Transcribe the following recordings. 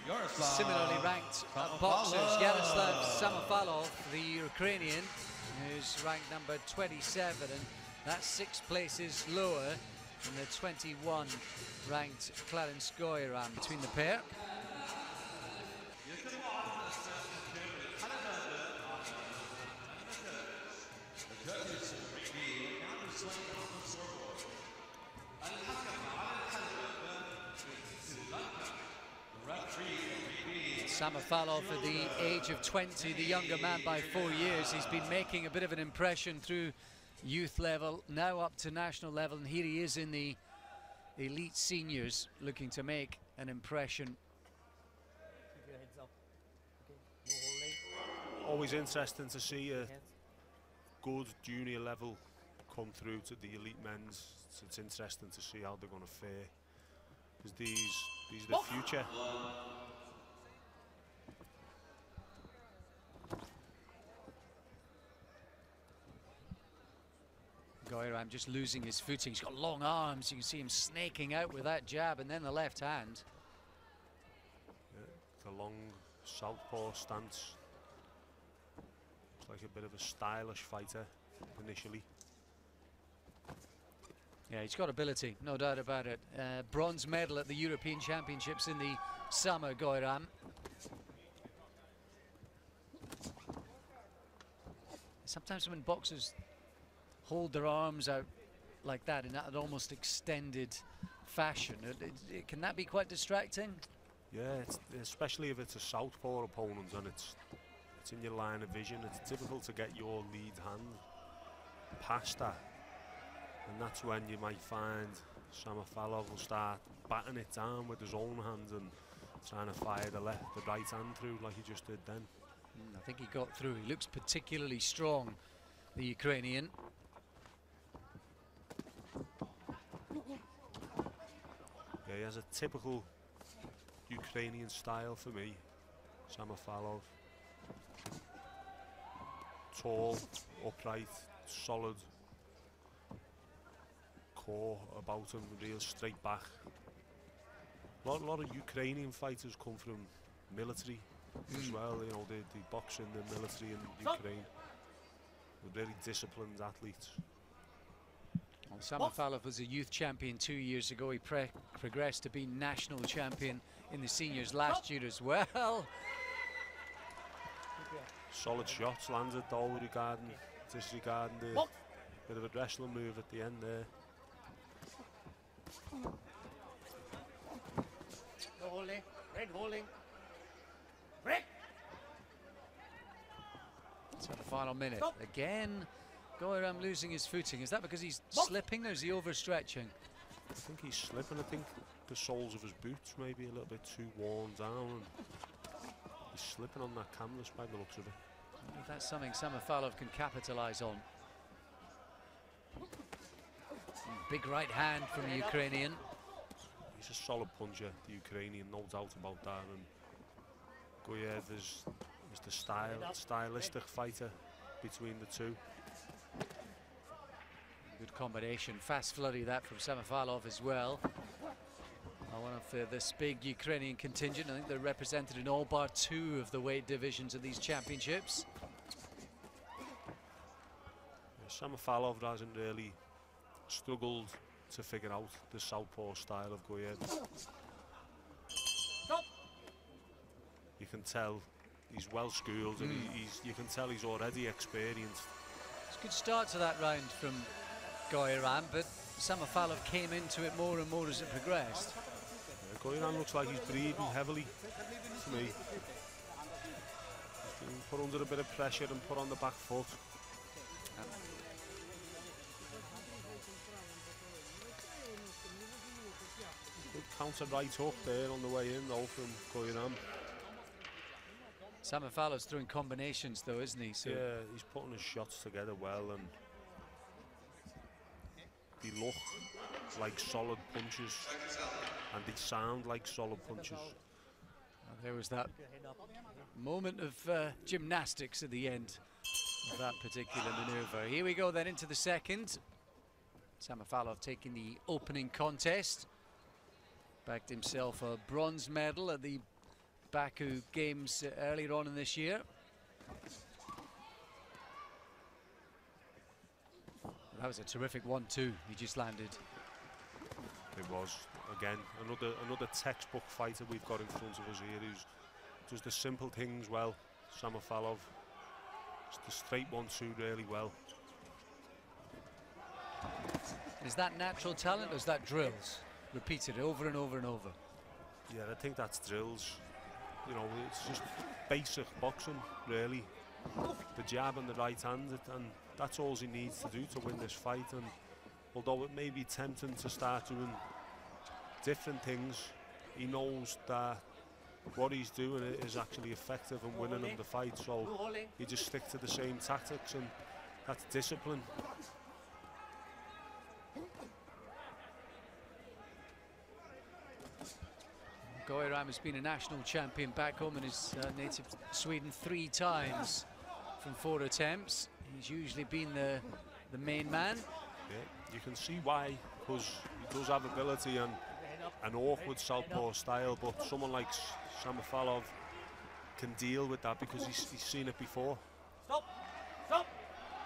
Similarly ranked boxers, Yaroslav Samofalov, the Ukrainian, who's ranked number 27, and that's 6 places lower than the 21 ranked Clarence Goeram between the pair. Samofalov at the age of 20, the younger man by 4 years. He's been making a bit of an impression through youth level, now up to national level, and here he is in the elite seniors looking to make an impression. Always interesting to see a good junior level come through to the elite men's. So it's interesting to see how they're going to fare, because these are the future. Goeram just losing his footing. He's got long arms. You can see him snaking out with that jab and then the left hand. Yeah, the long southpaw stance. Looks like a bit of a stylish fighter initially. Yeah, he's got ability, no doubt about it. Bronze medal at the European Championships in the summer, Goeram. Sometimes when boxers hold their arms out like that in that almost extended fashion, can that be quite distracting? Yeah, especially if it's a southpaw opponent and it's in your line of vision. It's difficult to get your lead hand past that, and that's when you might find Samofalov will start batting it down with his own hand and trying to fire the right hand through like he just did then. I think he got through. He looks particularly strong, the Ukrainian. Yeah, he has a typical Ukrainian style for me, Samofalov. Tall, upright, solid core about him, real straight back. A lot of Ukrainian fighters come from military as well, you know, they box in the military in Ukraine. They're really disciplined athletes. Well, Samofalov was a youth champion 2 years ago. He progressed to be national champion in the seniors last year as well. Solid shots landed though, disregarding the bit of a wrestling move at the end there. No holding, red holding, break. So the final minute again. Goeram losing his footing. Is that because he's slipping or is he overstretching? I think he's slipping. I think the soles of his boots maybe a little bit too worn down, and he's slipping on that canvas by the looks of it. I wonder if that's something Samofalov can capitalise on. Big right hand from the Ukrainian. He's a solid puncher, the Ukrainian, no doubt about that. And Goeram is the stylistic fighter between the two. Good combination, fast flurry that from Samofalov as well. One of this big Ukrainian contingent. I think they're represented in all bar 2 of the weight divisions of these championships. Yeah, Samofalov hasn't really struggled to figure out the southpaw style of Goeram. You can tell he's well schooled, and you can tell he's already experienced. It's a good start to that round from Goeram, but Samofalov came into it more and more as it progressed. Yeah, Goeram looks like he's breathing heavily to me. He's been put under a bit of pressure and put on the back foot. Good counter right hook there on the way in though from Goeram. Samofalov's throwing combinations though, isn't he? So yeah, he's putting his shots together well, and they look like solid punches and they sound like solid punches. Well, there was that moment of gymnastics at the end of that particular maneuver. Here we go then into the second. Samofalov taking the opening contest. Backed himself a bronze medal at the Baku games earlier on in this year. That was a terrific 1-2 he just landed. It was, again, another textbook fighter we've got in front of us here, who's does the simple things well. Samofalov, just the straight 1-2 really well. Is that natural talent or is that drills? Repeated over and over and over. Yeah, I think that's drills. You know, it's just basic boxing, really. The jab and the right hand, and that's all he needs to do to win this fight. And although it may be tempting to start doing different things, he knows that what he's doing is actually effective and winning him the fight. So he just sticks to the same tactics, and that's discipline. Goeram has been a national champion back home in his native Sweden 3 times from 4 attempts. He's usually been the main man. Yeah, you can see why, because he does have ability and an awkward southpaw style, but someone like Samofalov can deal with that because he's seen it before. Stop! Stop!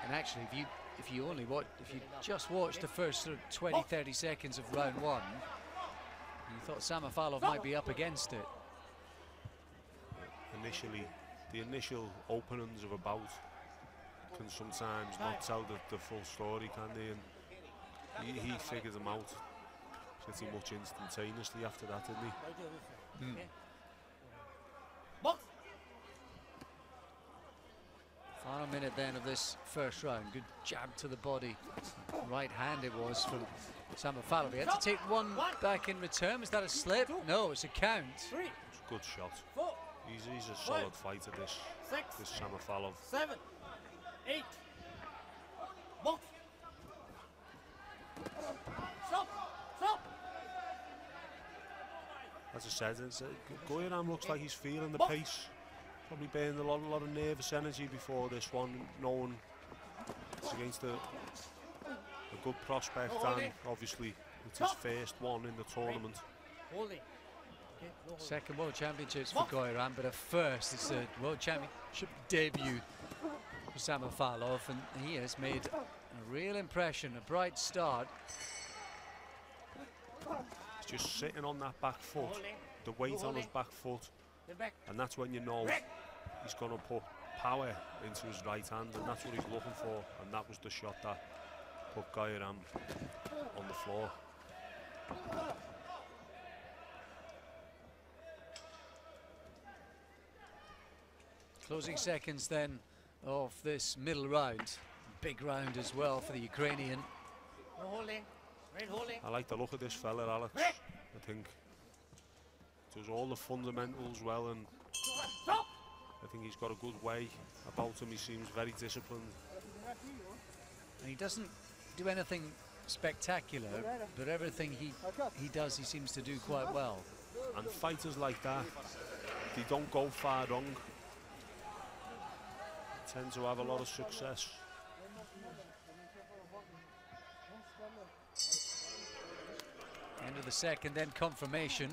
And actually, if you just watched the first sort of 20-30 seconds of round 1, you thought Samofalov might be up against it. Initially, the initial openings of a bout can sometimes not tell the full story, can they? And he figured them out pretty much instantaneously after that, didn't he? Mm. Box! Final minute then of this first round. Good jab to the body. Right hand it was from Samofalov. He had to take one back in return. Was that a slip? No, it's a count. 3, It's a good shot. 4, He's a solid fighter, this 6, Samofalov. 7, 8. Box! Stop! Stop! As I said, Goeram looks like he's feeling the pace. Probably burning a lot of nervous energy before this one, knowing it's against a good prospect, and obviously it's his first one in the tournament. Holding. Second World Championships for Goeram, but a first. It's a World Championship debut for Samofalov, and he has made a real impression, a bright start. He's just sitting on that back foot, the weight on his back foot, and that's when you know he's going to put power into his right hand, and that's what he's looking for, and that was the shot that put Goeram on the floor. Closing seconds then of this middle round. Big round as well for the Ukrainian. Holding. Right holding. I like the look of this fella, Alex. I think does all the fundamentals well, and Stop! I think he's got a good way about him. He seems very disciplined. And he doesn't do anything spectacular, but everything he does, he seems to do quite well. And fighters like that, they don't go far wrong. They tend to have a lot of success. End of the second, then confirmation.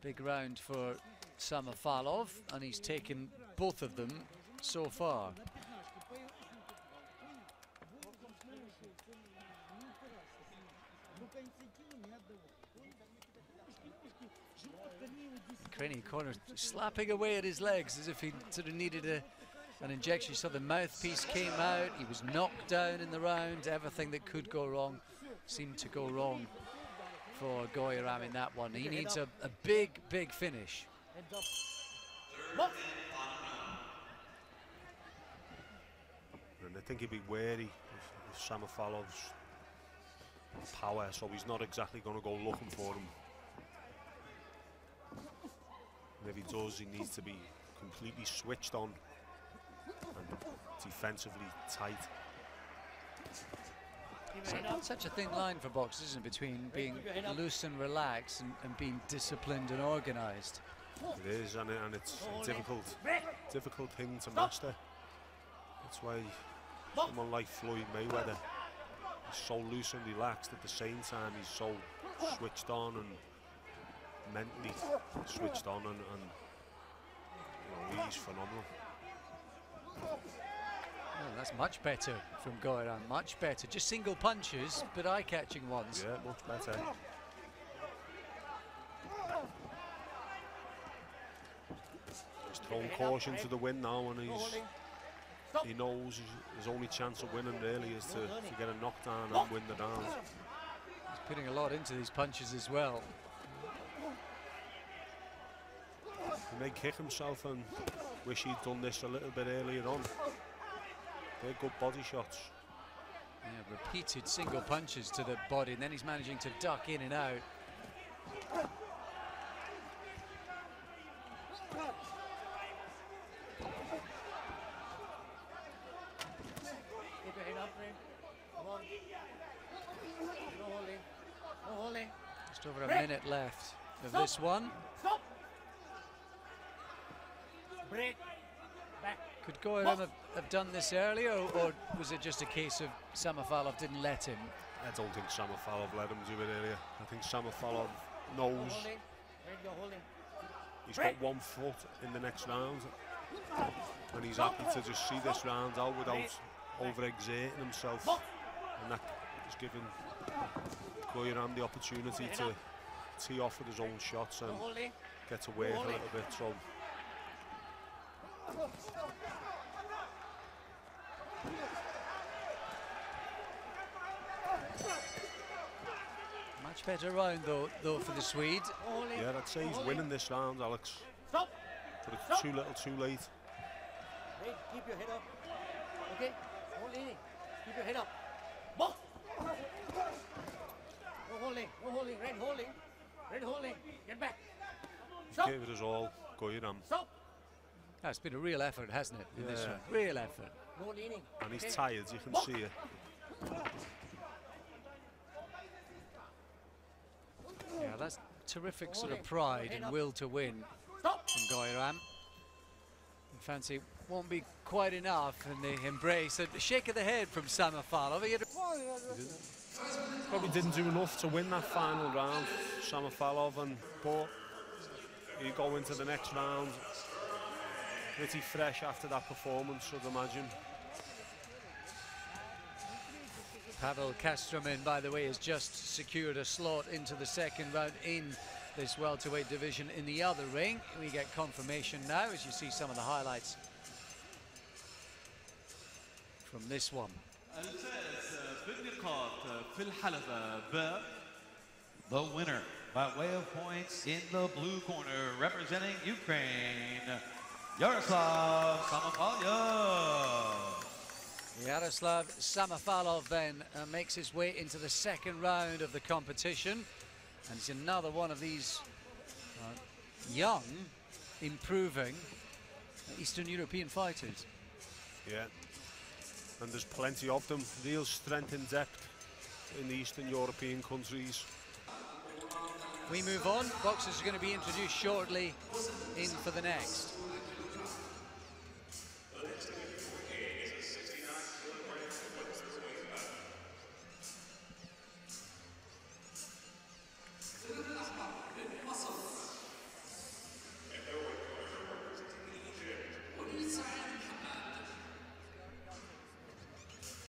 Big round for Samofalov, and he's taken both of them so far. Ukrainian corner slapping away at his legs as if he sort of needed an injection. You saw the mouthpiece came out, he was knocked down in the round. Everything that could go wrong seemed to go wrong for Goeram in that one. He needs a big finish. And I think he'd be wary of Samofalov's power, so he's not exactly going to go looking for him. And if he does, he needs to be completely switched on and defensively tight. Such a thin line for boxers, isn't it, between being loose and relaxed and being disciplined and organised. It is, and it's a difficult thing to master. That's why someone like Floyd Mayweather is so loose and relaxed. At the same time, he's so switched on and mentally switched on, and you know, he's phenomenal. Well, that's much better from Goeram, much better. Just single punches, but eye-catching ones. Yeah, much better. He's thrown caution to the wind now, and he knows his only chance of winning really is to get a knockdown and win the round. He's putting a lot into these punches as well. He may kick himself and wish he'd done this a little bit earlier on. They're good body shots. Yeah, repeated single punches to the body, and then he's managing to duck in and out. Keep your head up, Red. Come on. No holding. No holding. Just over a minute left of this one. Stop. Break. Back. Could Goeram have done this earlier, or was it just a case of Samofalov didn't let him? I don't think Samofalov let him do it earlier. I think Samofalov knows Holding. Red, you're holding. he's got 1 foot in the next round, and he's happy to just see this round out without over-exerting himself, and that is giving Goeram the opportunity to tee off with his own shots and get to work a little bit. So Much better round though for the Swede. yeah, I'd say he's winning this round, Alex. Stop. But it's too little, too late. Red, keep your head up. Okay? Hold leaning. Keep your head up. Box. No holding. No holding. Red holding. Red holding. Get back. He Stop. gave it his all, Goeram. Stop. That's been a real effort, hasn't it, in this Yeah. one? Real effort. No leaning. And he's Okay? tired, you can see it. Yeah, that's terrific sort of pride and will to win Stop. from Goeram. And fancy won't be quite enough, and the embrace, a shake of the head from Samofalov. He had Probably didn't do enough to win that final round, Samofalov, but you go into the next round pretty fresh after that performance, I'd imagine. Pavel Kastromin, by the way, has just secured a slot into the second round in this welterweight division in the other ring. We get confirmation now as you see some of the highlights from this one. The winner by way of points in the blue corner, representing Ukraine, Yaroslav Samofalov. Yaroslav Samofalov then makes his way into the second round of the competition, and it's another one of these young, improving Eastern European fighters. Yeah, and there's plenty of them. Real strength and depth in the Eastern European countries. We move on. Boxers are going to be introduced shortly in for the next.